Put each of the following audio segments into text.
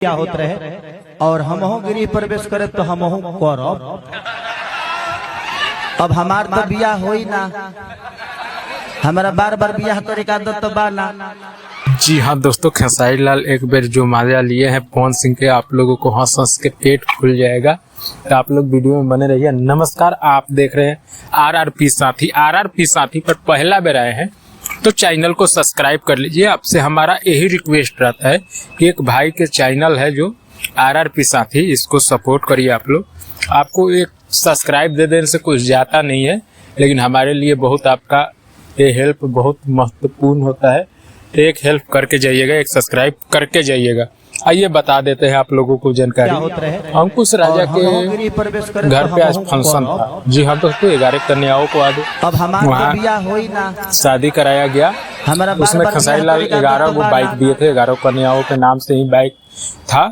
क्या होत रहे और हमहू गृह प्रवेश करे तो हमहू करब। अब हमार तो बियाह होई ना, हमारा बार बार बियाह करे का आदत तो बा ना। जी हाँ दोस्तों, खेसारी लाल एक बार जो मजा लिए हैं पवन सिंह के, आप लोगों को हंस हंस के पेट खुल जाएगा। तो आप लोग वीडियो में बने रहिए। नमस्कार, आप देख रहे हैं आरआरपी साथी। आरआरपी साथी पर पहला बार आए हैं तो चैनल को सब्सक्राइब कर लीजिए। आपसे हमारा यही रिक्वेस्ट रहता है कि एक भाई के चैनल है जो आरआरपी साथी, इसको सपोर्ट करिए। आप लोग, आपको एक सब्सक्राइब दे देने से कुछ जाता नहीं है, लेकिन हमारे लिए बहुत आपका ये हेल्प बहुत महत्वपूर्ण होता है। एक हेल्प करके जाइएगा, एक सब्सक्राइब करके जाइएगा। आइए बता देते हैं आप लोगों को जानकारी। अंकुश राजा के घर पे आज फंक्शन था। जी हाँ दोस्तों, 11 कन्याओं को आज वहाँ शादी कराया गया। उसमें खेसारी लाल 11 वो बाइक दिए थे। 11 कन्याओं के नाम से ही बाइक था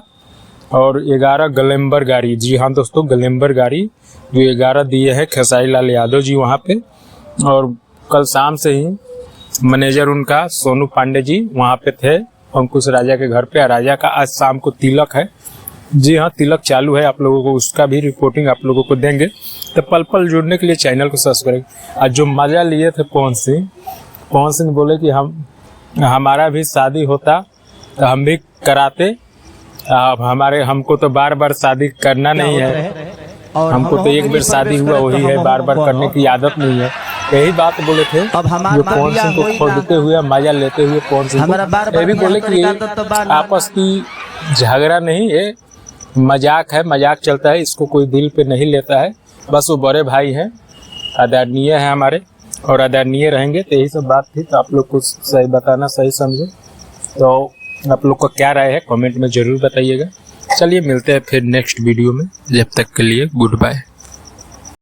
और 11 ग्लैमर गाड़ी। जी हाँ दोस्तों, ग्लैमर गाड़ी जो 11 दिए हैं खेसारी लाल यादव जी वहाँ पे। और कल शाम से ही मैनेजर उनका सोनू पांडे जी वहाँ पे थे अंकुश राजा के घर पे। राजा का आज शाम को तिलक है। जी हाँ, तिलक चालू है। आप लोगों को उसका भी रिपोर्टिंग आप लोगों को देंगे। तो पल पल जुड़ने के लिए चैनल को सब्सक्राइब। आज जो मजा लिए थे पवन सिंह बोले कि हमारा भी शादी होता तो हम भी कराते। अब हमको तो बार बार शादी करना नहीं है, हमको तो एक बार शादी हुआ वही है, बार बार करने की आदत नहीं है। यही बात बोले थे जो पवन सिंह को खोदते हुए मजा लेते हुए पवन सिंह को ये भी बोले कि आपस की झगड़ा नहीं है, मजाक है, मजाक चलता है, इसको कोई दिल पे नहीं लेता है। बस वो बड़े भाई हैं, आदरणीय है हमारे और आदरणीय रहेंगे। तो यही सब बात थी। तो आप लोग कुछ सही बताना, सही समझे। तो आप लोग का क्या राय है कमेंट में जरूर बताइएगा। चलिए मिलते हैं फिर नेक्स्ट वीडियो में। जब तक के लिए गुड बाय।